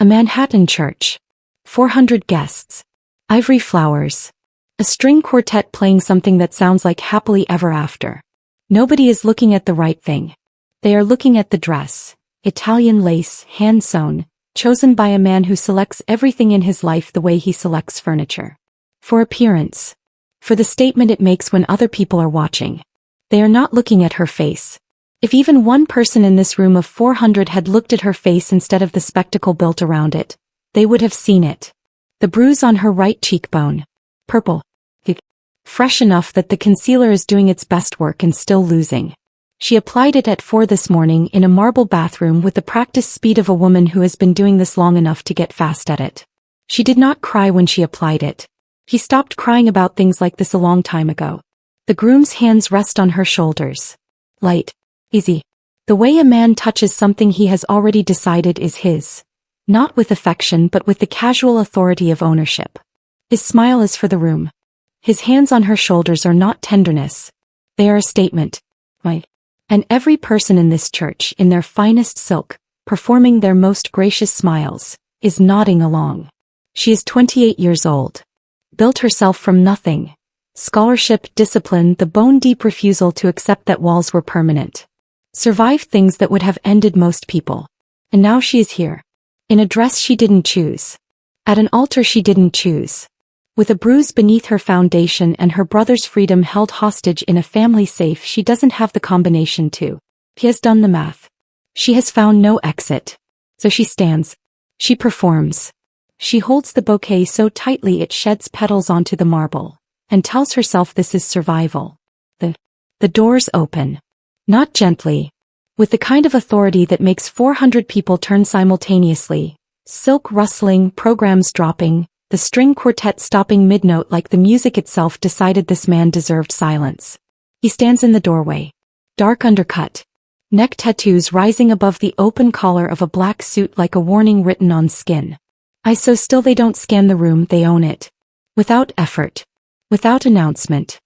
A Manhattan church. 400 guests. Ivory flowers. A string quartet playing something that sounds like Happily Ever After. Nobody is looking at the right thing. They are looking at the dress. Italian lace, hand-sewn, chosen by a man who selects everything in his life the way he selects furniture. For appearance. For the statement it makes when other people are watching. They are not looking at her face. If even one person in this room of 400 had looked at her face instead of the spectacle built around it, they would have seen it. The bruise on her right cheekbone. Purple. Fresh enough that the concealer is doing its best work and still losing. She applied it at 4 this morning in a marble bathroom with the practiced speed of a woman who has been doing this long enough to get fast at it. She did not cry when she applied it. He stopped crying about things like this a long time ago. The groom's hands rest on her shoulders. Light. Easy. The way a man touches something he has already decided is his. Not with affection but with the casual authority of ownership. His smile is for the room. His hands on her shoulders are not tenderness. They are a statement. Right. And every person in this church, in their finest silk, performing their most gracious smiles, is nodding along. She is 28 years old. Built herself from nothing. Scholarship, discipline, the bone-deep refusal to accept that walls were permanent. Survived things that would have ended most people. And now she is here. In a dress she didn't choose. At an altar she didn't choose. With a bruise beneath her foundation and her brother's freedom held hostage in a family safe she doesn't have the combination to. He has done the math. She has found no exit. So she stands. She performs. She holds the bouquet so tightly it sheds petals onto the marble, and tells herself this is survival. The doors open. Not gently. With the kind of authority that makes 400 people turn simultaneously. Silk rustling, programs dropping, the string quartet stopping mid-note like the music itself decided this man deserved silence. He stands in the doorway. Dark undercut. Neck tattoos rising above the open collar of a black suit like a warning written on skin. Eyes so still they don't scan the room, they own it. Without effort. Without announcement.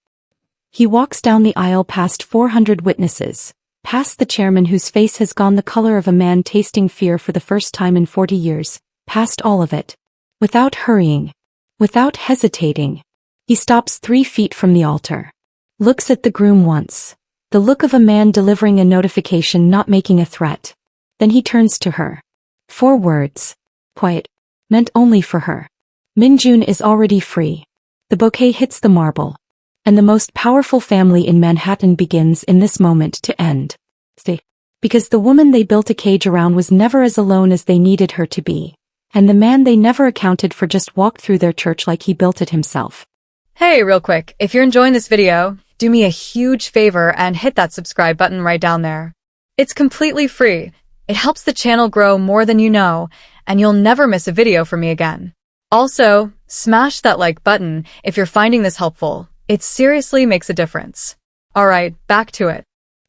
He walks down the aisle past 400 witnesses, past the chairman whose face has gone the color of a man tasting fear for the first time in 40 years, past all of it. Without hurrying. Without hesitating. He stops 3 feet from the altar. Looks at the groom once. The look of a man delivering a notification not making a threat. Then he turns to her. 4 words. Quiet. Meant only for her. Minjun is already free. The bouquet hits the marble. And the most powerful family in Manhattan begins in this moment to end. Stay. Because the woman they built a cage around was never as alone as they needed her to be. And the man they never accounted for just walked through their church like he built it himself. Hey, real quick, if you're enjoying this video, do me a huge favor and hit that subscribe button right down there. It's completely free. It helps the channel grow more than you know, and you'll never miss a video from me again. Also, smash that like button if you're finding this helpful. It seriously makes a difference. Alright, back to it.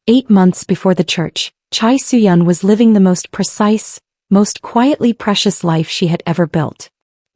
8 months before the church, Chai Soo-yeon was living the most precise, most quietly precious life she had ever built.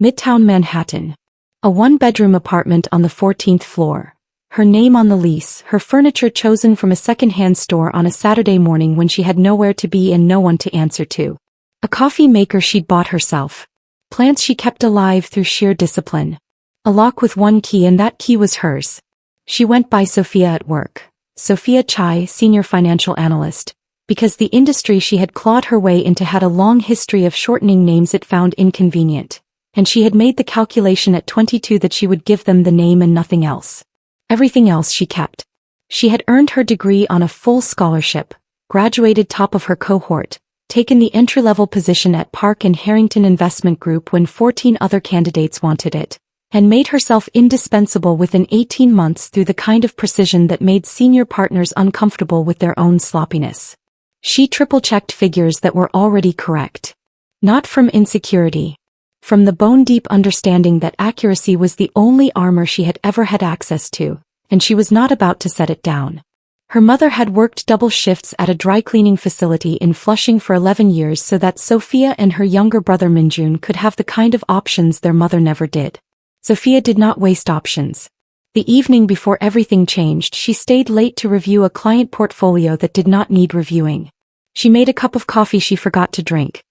Midtown Manhattan. A 1-bedroom apartment on the 14th floor. Her name on the lease, her furniture chosen from a second-hand store on a Saturday morning when she had nowhere to be and no one to answer to. A coffee maker she'd bought herself. Plants she kept alive through sheer discipline. A lock with 1 key and that key was hers. She went by Sophia at work. Sophia Chai, senior financial analyst. Because the industry she had clawed her way into had a long history of shortening names it found inconvenient. And she had made the calculation at 22 that she would give them the name and nothing else. Everything else she kept. She had earned her degree on a full scholarship, graduated top of her cohort, taken the entry-level position at Park and Harrington Investment Group when 14 other candidates wanted it, and made herself indispensable within 18 months through the kind of precision that made senior partners uncomfortable with their own sloppiness. She triple-checked figures that were already correct. Not from insecurity. From the bone-deep understanding that accuracy was the only armor she had ever had access to, and she was not about to set it down. Her mother had worked double shifts at a dry-cleaning facility in Flushing for 11 years so that Sophia and her younger brother Minjun could have the kind of options their mother never did. Sophia did not waste options. The evening before everything changed, she stayed late to review a client portfolio that did not need reviewing. She made a cup of coffee she forgot to drink.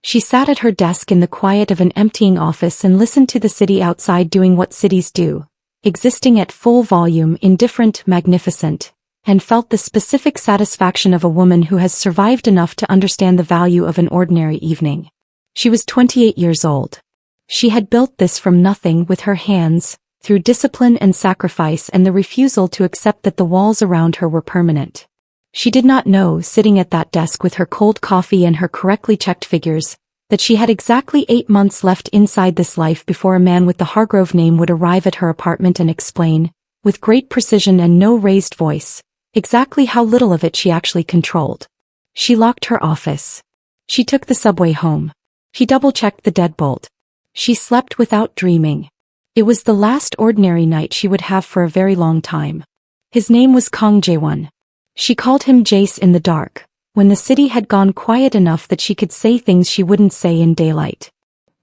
She sat at her desk in the quiet of an emptying office and listened to the city outside doing what cities do, existing at full volume, indifferent, magnificent, and felt the specific satisfaction of a woman who has survived enough to understand the value of an ordinary evening. She was 28 years old. She had built this from nothing with her hands, through discipline and sacrifice and the refusal to accept that the walls around her were permanent. She did not know, sitting at that desk with her cold coffee and her correctly checked figures, that she had exactly 8 months left inside this life before a man with the Hargrove name would arrive at her apartment and explain, with great precision and no raised voice, exactly how little of it she actually controlled. She locked her office. She took the subway home. She double-checked the deadbolt. She slept without dreaming. It was the last ordinary night she would have for a very long time. His name was Kong Jae-won. She called him Jace in the dark, when the city had gone quiet enough that she could say things she wouldn't say in daylight.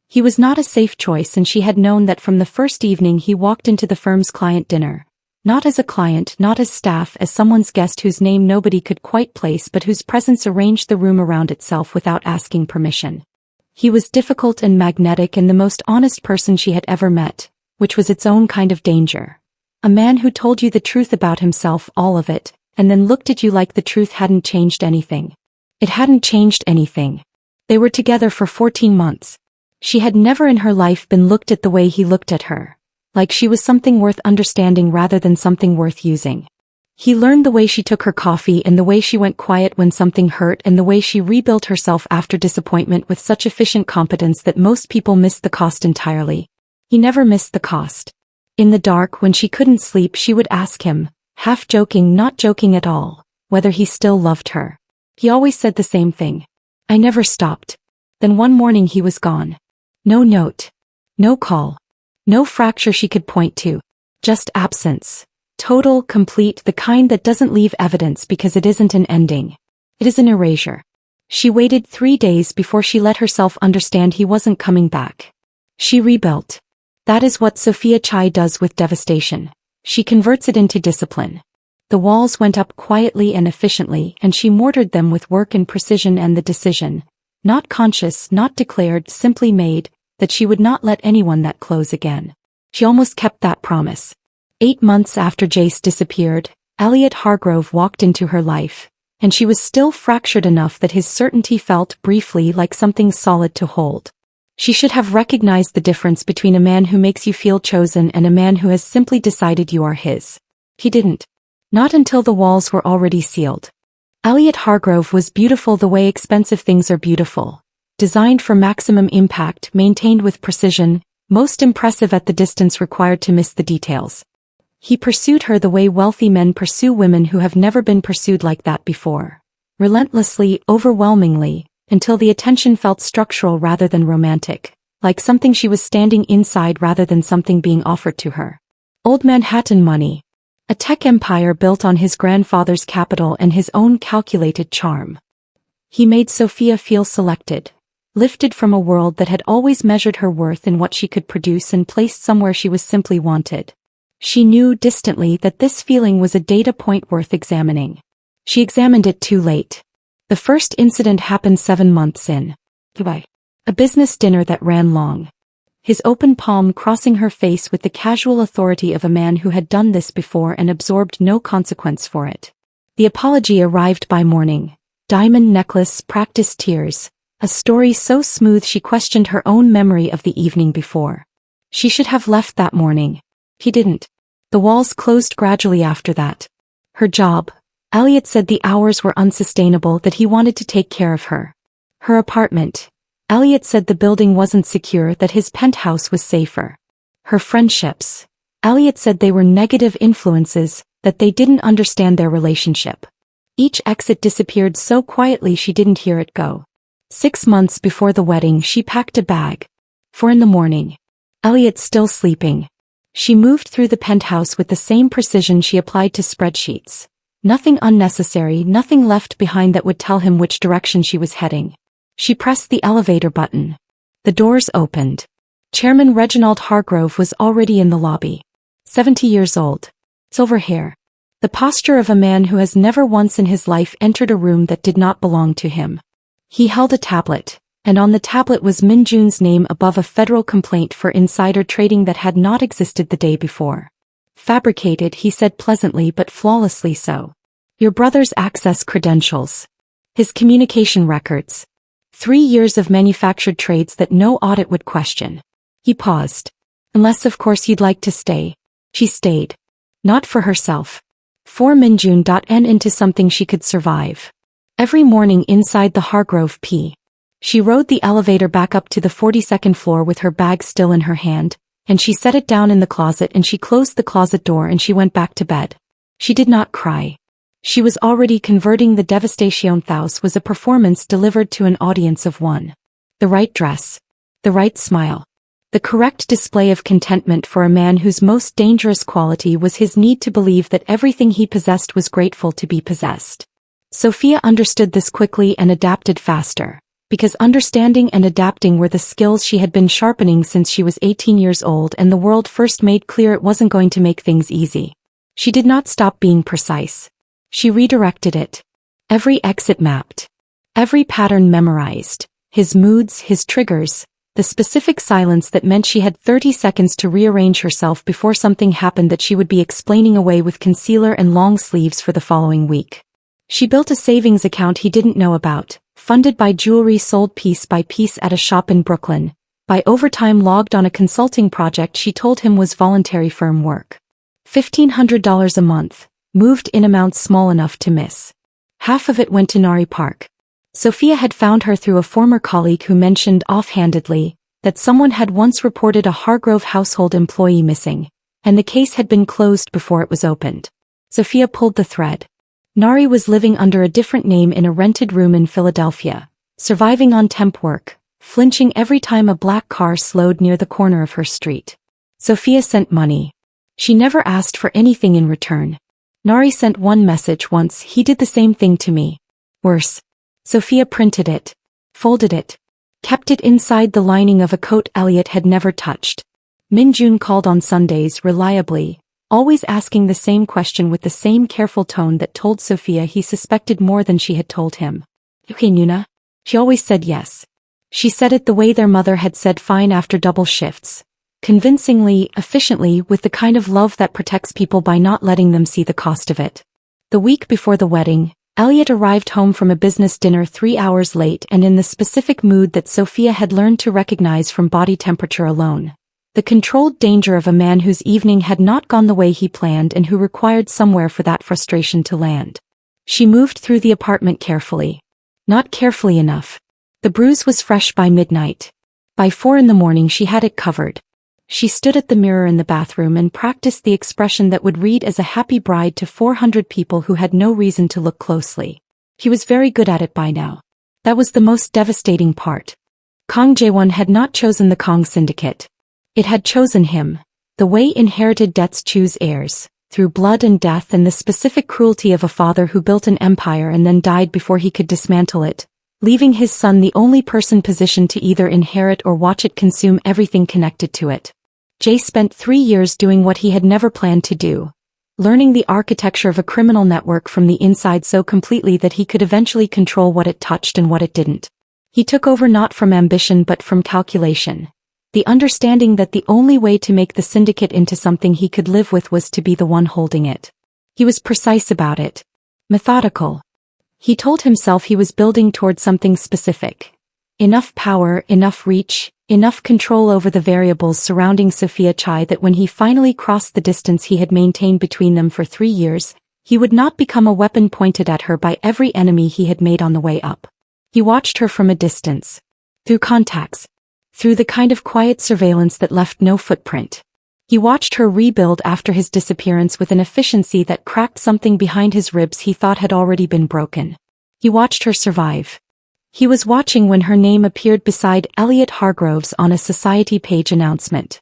He was not a safe choice, and she had known that from the first evening he walked into the firm's client dinner. Not as a client, not as staff, as someone's guest whose name nobody could quite place but whose presence arranged the room around itself without asking permission. He was difficult and magnetic and the most honest person she had ever met, which was its own kind of danger. A man who told you the truth about himself, all of it, and then looked at you like the truth hadn't changed anything. It hadn't changed anything. They were together for 14 months. She had never in her life been looked at the way he looked at her, like she was something worth understanding rather than something worth using. He learned the way she took her coffee and the way she went quiet when something hurt and the way she rebuilt herself after disappointment with such efficient competence that most people missed the cost entirely. He never missed the cost. In the dark, when she couldn't sleep, she would ask him, half joking, not joking at all, whether he still loved her. He always said the same thing. I never stopped. Then one morning he was gone. No note. No call. No fracture she could point to. Just absence. Total, complete, the kind that doesn't leave evidence because it isn't an ending. It is an erasure. She waited 3 days before she let herself understand he wasn't coming back. She rebuilt. That is what Sophia Chai does with devastation. She converts it into discipline. The walls went up quietly and efficiently, and she mortared them with work and precision and the decision, not conscious, not declared, simply made, that she would not let anyone that close again. She almost kept that promise. 8 months after Jace disappeared, Elliot Hargrove walked into her life, and she was still fractured enough that his certainty felt briefly like something solid to hold. She should have recognized the difference between a man who makes you feel chosen and a man who has simply decided you are his. He didn't. Not until the walls were already sealed. Elliot Hargrove was beautiful the way expensive things are beautiful. Designed for maximum impact, maintained with precision, most impressive at the distance required to miss the details. He pursued her the way wealthy men pursue women who have never been pursued like that before. Relentlessly, overwhelmingly, until the attention felt structural rather than romantic, like something she was standing inside rather than something being offered to her. Old Manhattan money. A tech empire built on his grandfather's capital and his own calculated charm. He made Sophia feel selected, lifted from a world that had always measured her worth in what she could produce and placed somewhere she was simply wanted. She knew distantly that this feeling was a data point worth examining. She examined it too late. The first incident happened 7 months in. A business dinner that ran long. His open palm crossing her face with the casual authority of a man who had done this before and absorbed no consequence for it. The apology arrived by morning. Diamond necklace, practiced tears. A story so smooth she questioned her own memory of the evening before. She should have left that morning. He didn't. The walls closed gradually after that. Her job. Elliot said the hours were unsustainable, that he wanted to take care of her. Her apartment. Elliot said the building wasn't secure, that his penthouse was safer. Her friendships. Elliot said they were negative influences, that they didn't understand their relationship. Each exit disappeared so quietly she didn't hear it go. 6 months before the wedding she packed a bag. 4 in the morning. Elliot still sleeping. She moved through the penthouse with the same precision she applied to spreadsheets. Nothing unnecessary, nothing left behind that would tell him which direction she was heading. She pressed the elevator button. The doors opened. Chairman Reginald Hargrove was already in the lobby. 70 years old. Silver hair. The posture of a man who has never once in his life entered a room that did not belong to him. He held a tablet, and on the tablet was Minjun's name above a federal complaint for insider trading that had not existed the day before. Fabricated, he said pleasantly but flawlessly so. Your brother's access credentials. His communication records. 3 years of manufactured trades that no audit would question. He paused. Unless of course you'd like to stay. She stayed. Not for herself. For Minjun. Into something she could survive. Every morning inside the Hargrove P. She rode the elevator back up to the 42nd floor with her bag still in her hand, and she set it down in the closet and she closed the closet door and she went back to bed. She did not cry. She was already converting the Devastation House was a performance delivered to an audience of one. The right dress. The right smile. The correct display of contentment for a man whose most dangerous quality was his need to believe that everything he possessed was grateful to be possessed. Sophia understood this quickly and adapted faster, because understanding and adapting were the skills she had been sharpening since she was 18 years old and the world first made clear it wasn't going to make things easy. She did not stop being precise. She redirected it. Every exit mapped. Every pattern memorized. His moods, his triggers, the specific silence that meant she had 30 seconds to rearrange herself before something happened that she would be explaining away with concealer and long sleeves for the following week. She built a savings account he didn't know about, funded by jewelry sold piece by piece at a shop in Brooklyn, by overtime logged on a consulting project she told him was voluntary firm work. $1,500 a month, moved in amounts small enough to miss. Half of it went to Nari Park. Sophia had found her through a former colleague who mentioned offhandedly that someone had once reported a Hargrove household employee missing, and the case had been closed before it was opened. Sophia pulled the thread. Nari was living under a different name in a rented room in Philadelphia, surviving on temp work, flinching every time a black car slowed near the corner of her street. Sophia sent money. She never asked for anything in return. Nari sent one message once. He did the same thing to me. Worse. Sophia printed it, folded it, kept it inside the lining of a coat Elliot had never touched. Minjun called on Sundays reliably, always asking the same question with the same careful tone that told Sophia he suspected more than she had told him. Okay, Nuna? She always said yes. She said it the way their mother had said fine after double shifts. Convincingly, efficiently, with the kind of love that protects people by not letting them see the cost of it. The week before the wedding, Elliot arrived home from a business dinner 3 hours late and in the specific mood that Sophia had learned to recognize from body temperature alone. The controlled danger of a man whose evening had not gone the way he planned and who required somewhere for that frustration to land. She moved through the apartment carefully. Not carefully enough. The bruise was fresh by midnight. By 4 in the morning she had it covered. She stood at the mirror in the bathroom and practiced the expression that would read as a happy bride to 400 people who had no reason to look closely. He was very good at it by now. That was the most devastating part. Kong Jae-won had not chosen the Kong Syndicate. It had chosen him, the way inherited debts choose heirs, through blood and death and the specific cruelty of a father who built an empire and then died before he could dismantle it, leaving his son the only person positioned to either inherit or watch it consume everything connected to it. Jae spent 3 years doing what he had never planned to do, learning the architecture of a criminal network from the inside so completely that he could eventually control what it touched and what it didn't. He took over not from ambition but from calculation, the understanding that the only way to make the syndicate into something he could live with was to be the one holding it. He was precise about it. Methodical. He told himself he was building toward something specific. Enough power, enough reach, enough control over the variables surrounding Sophia Chai that when he finally crossed the distance he had maintained between them for 3 years, he would not become a weapon pointed at her by every enemy he had made on the way up. He watched her from a distance. Through contacts. Through the kind of quiet surveillance that left no footprint. He watched her rebuild after his disappearance with an efficiency that cracked something behind his ribs he thought had already been broken. He watched her survive. He was watching when her name appeared beside Elliot Hargrove's on a society page announcement.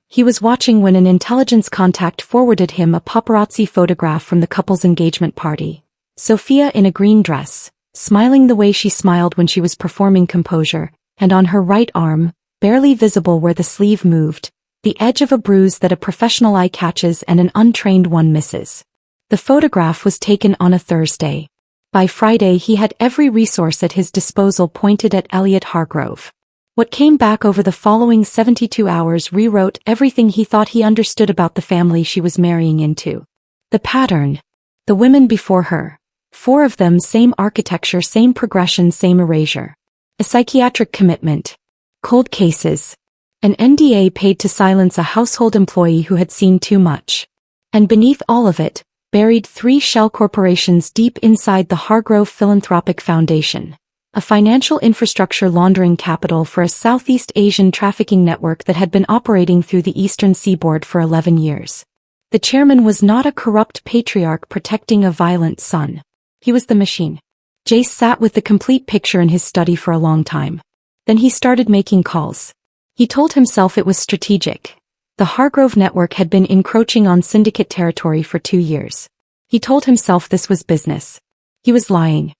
He was watching when an intelligence contact forwarded him a paparazzi photograph from the couple's engagement party. Sophia in a green dress, smiling the way she smiled when she was performing composure, and on her right arm, barely visible where the sleeve moved, the edge of a bruise that a professional eye catches and an untrained one misses. The photograph was taken on a Thursday. By Friday he had every resource at his disposal pointed at Elliot Hargrove. What came back over the following 72 hours rewrote everything he thought he understood about the family she was marrying into. The pattern. The women before her. 4 of them, same architecture, same progression, same erasure. A psychiatric commitment. Cold cases. An NDA paid to silence a household employee who had seen too much. And beneath all of it, buried 3 shell corporations deep inside the Hargrove Philanthropic Foundation, a financial infrastructure laundering capital for a Southeast Asian trafficking network that had been operating through the eastern seaboard for 11 years. The chairman was not a corrupt patriarch protecting a violent son. He was the machine. Jace sat with the complete picture in his study for a long time. Then he started making calls. He told himself it was strategic. The Hargrove network had been encroaching on syndicate territory for 2 years. He told himself this was business. He was lying.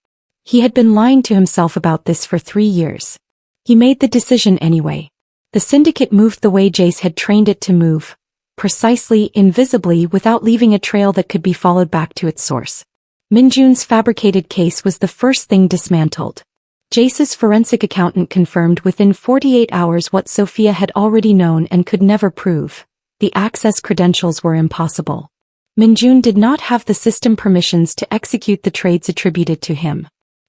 He had been lying to himself about this for 3 years. He made the decision anyway. The syndicate moved the way Jace had trained it to move. Precisely, invisibly, without leaving a trail that could be followed back to its source. Minjun's fabricated case was the first thing dismantled. Jace's forensic accountant confirmed within 48 hours what Sophia had already known and could never prove. The access credentials were impossible. Minjun did not have the system permissions to execute the trades attributed to him.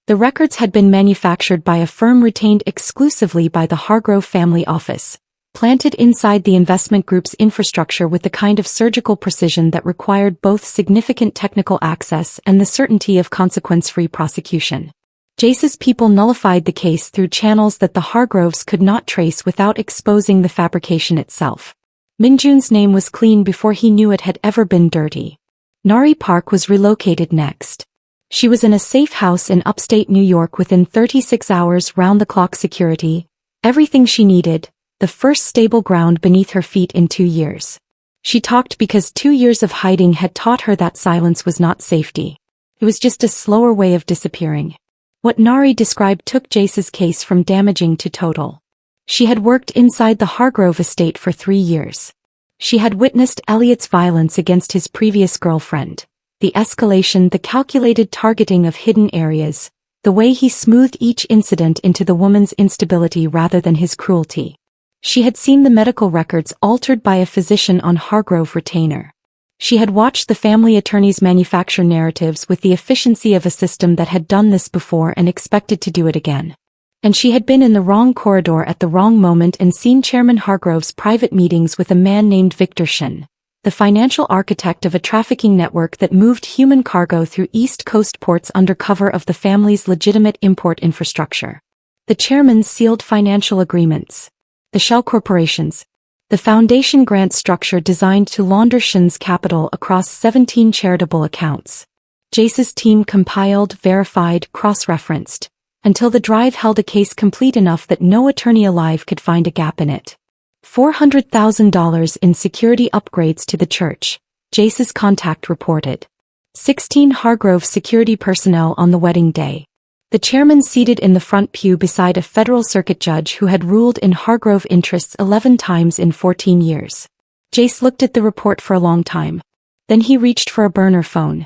The records had been manufactured by a firm retained exclusively by the Hargrove family office, planted inside the investment group's infrastructure with the kind of surgical precision that required both significant technical access and the certainty of consequence-free prosecution. Jace's people nullified the case through channels that the Hargroves could not trace without exposing the fabrication itself. Minjun's name was clean before he knew it had ever been dirty. Nari Park was relocated next. She was in a safe house in upstate New York within 36 hours round-the-clock security, everything she needed, the first stable ground beneath her feet in 2 years. She talked because 2 years of hiding had taught her that silence was not safety. It was just a slower way of disappearing. What Nari described took Jace's case from damaging to total. She had worked inside the Hargrove estate for 3 years. She had witnessed Elliot's violence against his previous girlfriend, the escalation, the calculated targeting of hidden areas, the way he smoothed each incident into the woman's instability rather than his cruelty. She had seen the medical records altered by a physician on Hargrove retainer. She had watched the family attorneys manufacture narratives with the efficiency of a system that had done this before and expected to do it again. And she had been in the wrong corridor at the wrong moment and seen Chairman Hargrove's private meetings with a man named Victor Shin, the financial architect of a trafficking network that moved human cargo through East Coast ports under cover of the family's legitimate import infrastructure. The chairman sealed financial agreements. The shell corporations. The foundation grant structure designed to launder Shin's capital across 17 charitable accounts. Jace's team compiled, verified, cross-referenced, until the drive held a case complete enough that no attorney alive could find a gap in it. $400,000 in security upgrades to the church, Jace's contact reported. 16 Hargrove security personnel on the wedding day. The chairman seated in the front pew beside a federal circuit judge who had ruled in Hargrove interests 11 times in 14 years. Jace looked at the report for a long time. Then he reached for a burner phone.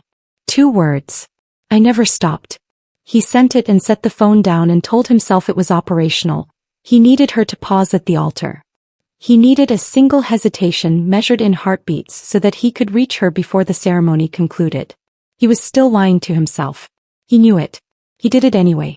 2 words. I never stopped. He sent it and set the phone down and told himself it was operational. He needed her to pause at the altar. He needed a single hesitation measured in heartbeats so that he could reach her before the ceremony concluded. He was still lying to himself. He knew it. He did it anyway.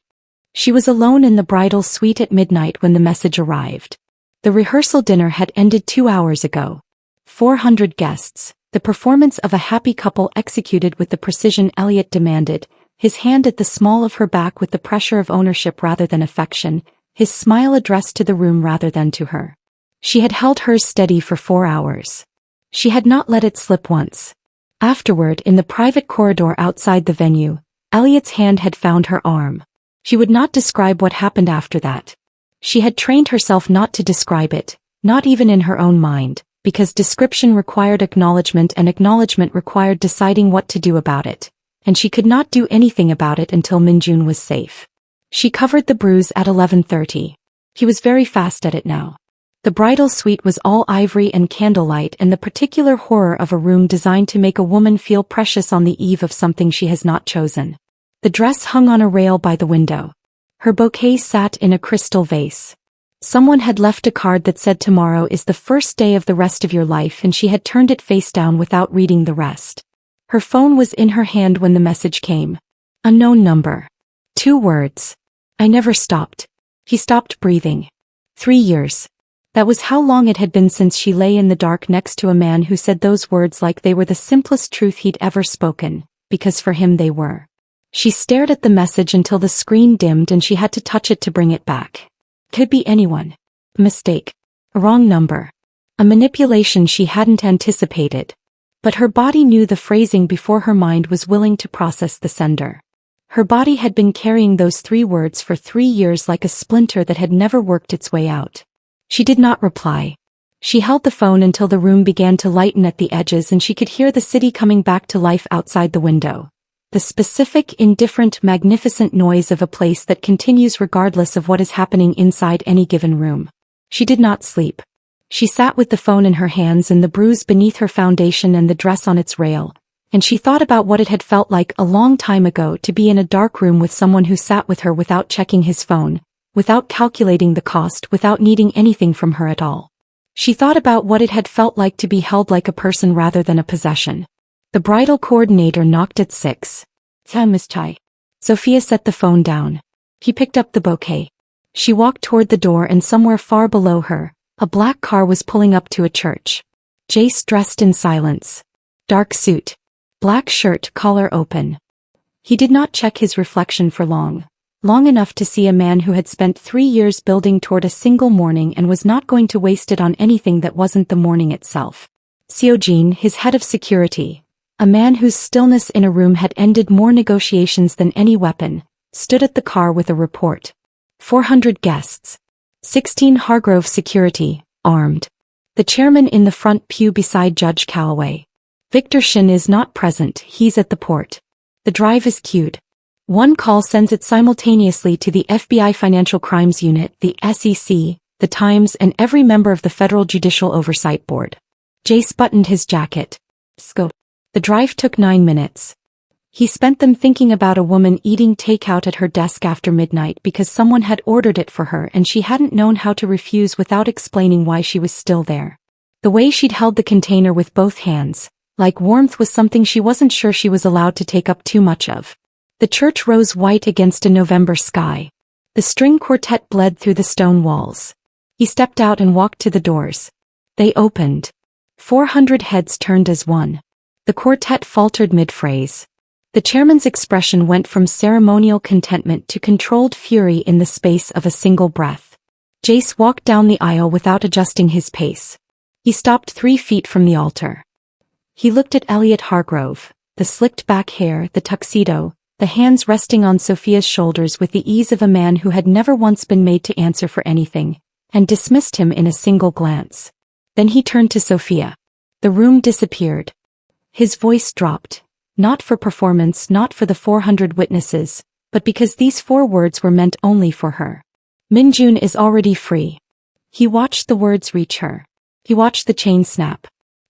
She was alone in the bridal suite at midnight when the message arrived. The rehearsal dinner had ended 2 hours ago. 400 guests, the performance of a happy couple executed with the precision Elliot demanded, his hand at the small of her back with the pressure of ownership rather than affection, his smile addressed to the room rather than to her. She had held hers steady for 4 hours. She had not let it slip once. Afterward, in the private corridor outside the venue, Elliot's hand had found her arm. She would not describe what happened after that. She had trained herself not to describe it, not even in her own mind, because description required acknowledgement and acknowledgement required deciding what to do about it, and she could not do anything about it until Minjun was safe. She covered the bruise at 11:30. He was very fast at it now. The bridal suite was all ivory and candlelight and the particular horror of a room designed to make a woman feel precious on the eve of something she has not chosen. The dress hung on a rail by the window. Her bouquet sat in a crystal vase. Someone had left a card that said tomorrow is the first day of the rest of your life, and she had turned it face down without reading the rest. Her phone was in her hand when the message came. Unknown number. 2 words. I never stopped. He stopped breathing. 3 years. That was how long it had been since she lay in the dark next to a man who said those words like they were the simplest truth he'd ever spoken, because for him they were. She stared at the message until the screen dimmed and she had to touch it to bring it back. Could be anyone. A mistake. A wrong number. A manipulation she hadn't anticipated. But her body knew the phrasing before her mind was willing to process the sender. Her body had been carrying those 3 words for 3 years like a splinter that had never worked its way out. She did not reply. She held the phone until the room began to lighten at the edges and she could hear the city coming back to life outside the window. The specific, indifferent, magnificent noise of a place that continues regardless of what is happening inside any given room. She did not sleep. She sat with the phone in her hands and the bruise beneath her foundation and the dress on its rail, and she thought about what it had felt like a long time ago to be in a dark room with someone who sat with her without checking his phone, without calculating the cost, without needing anything from her at all. She thought about what it had felt like to be held like a person rather than a possession. The bridal coordinator knocked at 6. Miss Chai. Sophia set the phone down. He picked up the bouquet. She walked toward the door and somewhere far below her, a black car was pulling up to a church. Jace dressed in silence. Dark suit. Black shirt, collar open. He did not check his reflection for long enough to see a man who had spent 3 years building toward a single morning and was not going to waste it on anything that wasn't the morning itself. Seojin, his head of security, a man whose stillness in a room had ended more negotiations than any weapon, stood at the car with a report. 400 guests. 16 Hargrove security, armed. The chairman in the front pew beside Judge Calloway. Victor Shin is not present, he's at the port. The drive is queued. One call sends it simultaneously to the FBI Financial Crimes Unit, the SEC, the Times, and every member of the Federal Judicial Oversight Board. Jace buttoned his jacket. Scope. The drive took 9 minutes. He spent them thinking about a woman eating takeout at her desk after midnight because someone had ordered it for her and she hadn't known how to refuse without explaining why she was still there. The way she'd held the container with both hands, like warmth, was something she wasn't sure she was allowed to take up too much of. The church rose white against a November sky. The string quartet bled through the stone walls. He stepped out and walked to the doors. They opened. 400 heads turned as one. The quartet faltered mid-phrase. The chairman's expression went from ceremonial contentment to controlled fury in the space of a single breath. Jace walked down the aisle without adjusting his pace. He stopped 3 feet from the altar. He looked at Elliot Hargrove, the slicked back hair, the tuxedo, the hands resting on Sophia's shoulders with the ease of a man who had never once been made to answer for anything, and dismissed him in a single glance. Then he turned to Sophia. The room disappeared. His voice dropped, not for performance, not for the 400 witnesses, but because these 4 words were meant only for her. Minjun is already free. He watched the words reach her. He watched the chain snap.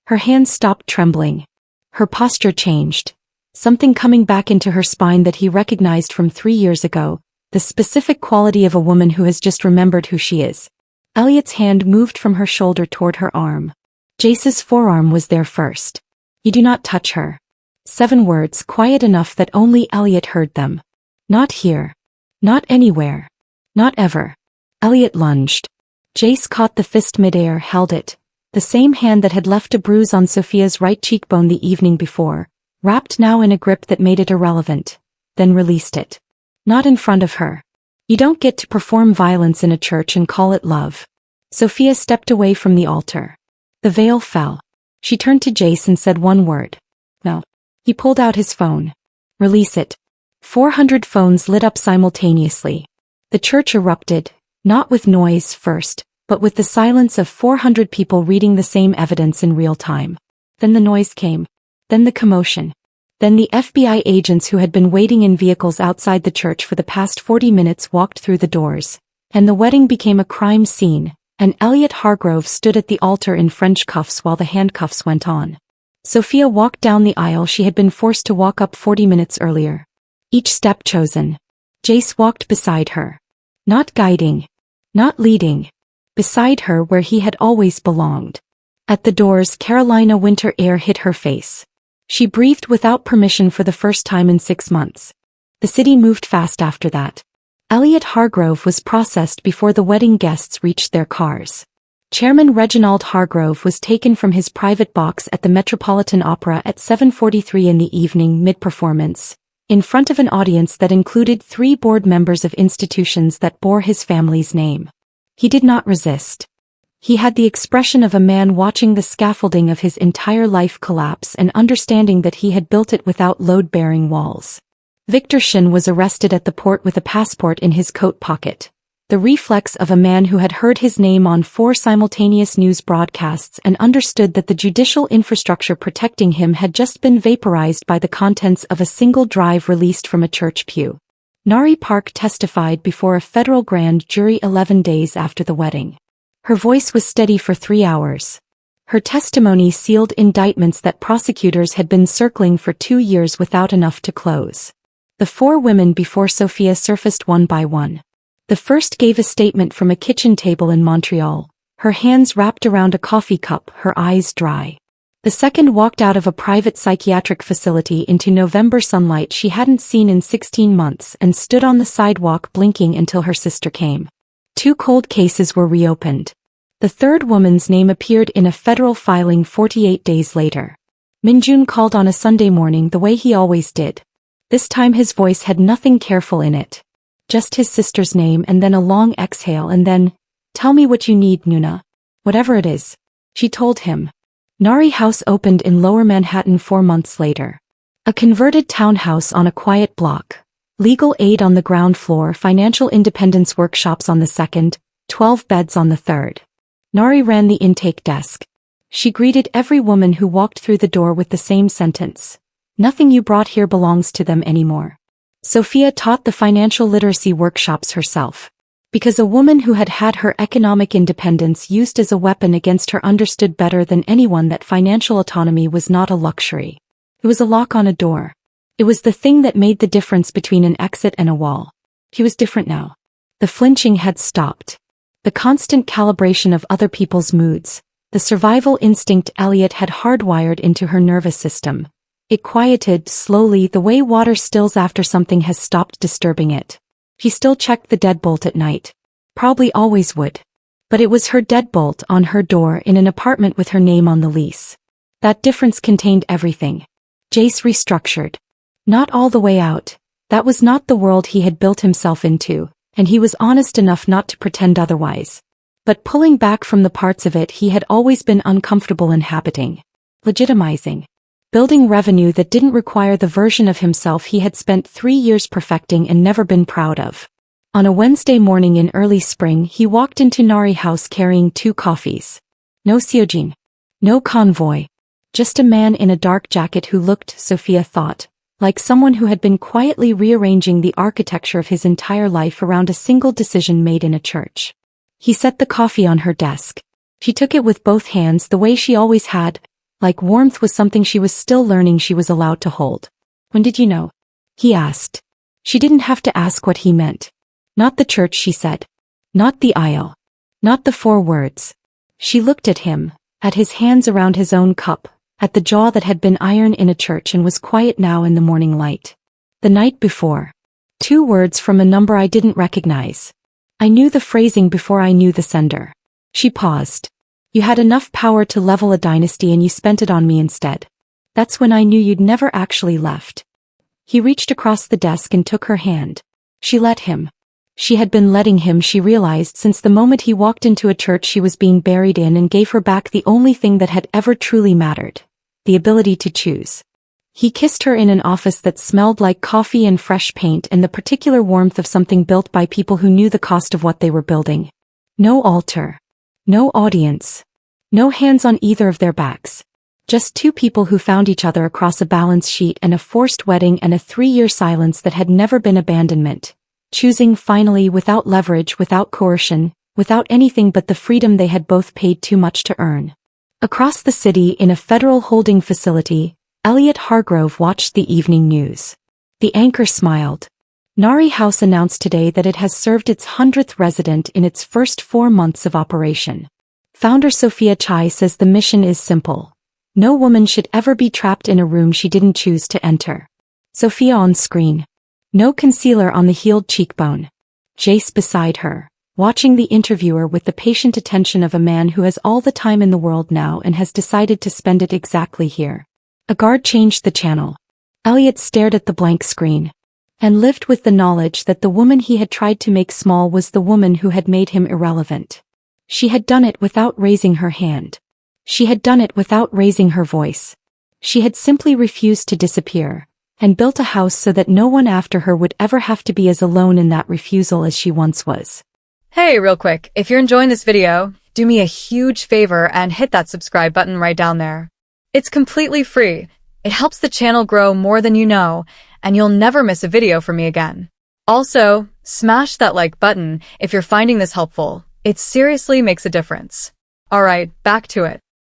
Her hands stopped trembling. Her posture changed. Something coming back into her spine that he recognized from 3 years ago, the specific quality of a woman who has just remembered who she is. Elliot's hand moved from her shoulder toward her arm. Jace's forearm was there first. You do not touch her. 7 words, quiet enough that only Elliot heard them. Not here. Not anywhere. Not ever. Elliot lunged. Jace caught the fist midair, held it. The same hand that had left a bruise on Sophia's right cheekbone the evening before, wrapped now in a grip that made it irrelevant, then released it. Not in front of her. You don't get to perform violence in a church and call it love. Sophia stepped away from the altar. The veil fell. She turned to Jace and said 1 word. No. He pulled out his phone. Release it. 400 phones lit up simultaneously. The church erupted, not with noise first, but with the silence of 400 people reading the same evidence in real time. Then the noise came. Then the commotion. Then the FBI agents who had been waiting in vehicles outside the church for the past 40 minutes walked through the doors, and the wedding became a crime scene, and Elliot Hargrove stood at the altar in French cuffs while the handcuffs went on. Sophia walked down the aisle she had been forced to walk up 40 minutes earlier. each step chosen. Jace walked beside her. Not guiding. Not leading. Beside her where he had always belonged. At the doors, Carolina winter air hit her face. She breathed without permission for the first time in 6 months. The city moved fast after that. Elliot Hargrove was processed before the wedding guests reached their cars. Chairman Reginald Hargrove was taken from his private box at the Metropolitan Opera at 7:43 in the evening mid-performance, in front of an audience that included 3 board members of institutions that bore his family's name. He did not resist. He had the expression of a man watching the scaffolding of his entire life collapse and understanding that he had built it without load-bearing walls. Victor Shin was arrested at the port with a passport in his coat pocket. The reflex of a man who had heard his name on 4 simultaneous news broadcasts and understood that the judicial infrastructure protecting him had just been vaporized by the contents of a single drive released from a church pew. Nari Park testified before a federal grand jury 11 days after the wedding. Her voice was steady for 3 hours. Her testimony sealed indictments that prosecutors had been circling for 2 years without enough to close. The 4 women before Sophia surfaced one by one. The first gave a statement from a kitchen table in Montreal, her hands wrapped around a coffee cup, her eyes dry. The second walked out of a private psychiatric facility into November sunlight she hadn't seen in 16 months and stood on the sidewalk blinking until her sister came. 2 cold cases were reopened. The third woman's name appeared in a federal filing 48 days later. Minjun called on a Sunday morning the way he always did. This time his voice had nothing careful in it. Just his sister's name and then a long exhale and then, "Tell me what you need, Nuna. Whatever it is." She told him. Nari House opened in Lower Manhattan 4 months later. A converted townhouse on a quiet block. Legal aid on the ground floor, financial independence workshops on the second, 12 beds on the third. Nari ran the intake desk. She greeted every woman who walked through the door with the same sentence. "Nothing you brought here belongs to them anymore." Sophia taught the financial literacy workshops herself. Because a woman who had had her economic independence used as a weapon against her understood better than anyone that financial autonomy was not a luxury. It was a lock on a door. It was the thing that made the difference between an exit and a wall. He was different now. The flinching had stopped. The constant calibration of other people's moods, the survival instinct Elliot had hardwired into her nervous system. It quieted slowly the way water stills after something has stopped disturbing it. He still checked the deadbolt at night. Probably always would. But it was her deadbolt on her door in an apartment with her name on the lease. That difference contained everything. Jace restructured. Not all the way out. That was not the world he had built himself into, and he was honest enough not to pretend otherwise. But pulling back from the parts of it he had always been uncomfortable inhabiting. Legitimizing. Building revenue that didn't require the version of himself he had spent 3 years perfecting and never been proud of. On a Wednesday morning in early spring he walked into Nari House carrying 2 coffees. No Seojin. No convoy. Just a man in a dark jacket who looked, Sophia thought, like someone who had been quietly rearranging the architecture of his entire life around a single decision made in a church. He set the coffee on her desk. She took it with both hands the way she always had, like warmth was something she was still learning she was allowed to hold. "When did you know?" he asked. She didn't have to ask what he meant. Not the church, she said. Not the aisle. Not the 4 words. She looked at him, at his hands around his own cup, at the jaw that had been iron in a church and was quiet now in the morning light. The night before. 2 words from a number I didn't recognize. I knew the phrasing before I knew the sender. She paused. "You had enough power to level a dynasty and you spent it on me instead. That's when I knew you'd never actually left." He reached across the desk and took her hand. She let him. She had been letting him, she realized, since the moment he walked into a church she was being buried in, and gave her back the only thing that had ever truly mattered. The ability to choose. He kissed her in an office that smelled like coffee and fresh paint and the particular warmth of something built by people who knew the cost of what they were building. No altar. No audience. No hands on either of their backs. Just 2 people who found each other across a balance sheet and a forced wedding and a 3-year silence that had never been abandonment. Choosing finally, without leverage, without coercion, without anything but the freedom they had both paid too much to earn. Across the city in a federal holding facility, Elliot Hargrove watched the evening news. The anchor smiled. Nari House announced today that it has served its 100th resident in its first 4 months of operation. Founder Sophia Chai says the mission is simple. No woman should ever be trapped in a room she didn't choose to enter. Sophia on screen. No concealer on the healed cheekbone. Jace beside her, watching the interviewer with the patient attention of a man who has all the time in the world now and has decided to spend it exactly here. A guard changed the channel. Elliot stared at the blank screen and lived with the knowledge that the woman he had tried to make small was the woman who had made him irrelevant. She had done it without raising her hand. She had done it without raising her voice. She had simply refused to disappear, and built a house so that no one after her would ever have to be as alone in that refusal as she once was. Hey, real quick, if you're enjoying this video, do me a huge favor and hit that subscribe button right down there. It's completely free. It helps the channel grow more than you know, and you'll never miss a video from me again. Also, smash that like button if you're finding this helpful. It seriously makes a difference. Alright, back to it.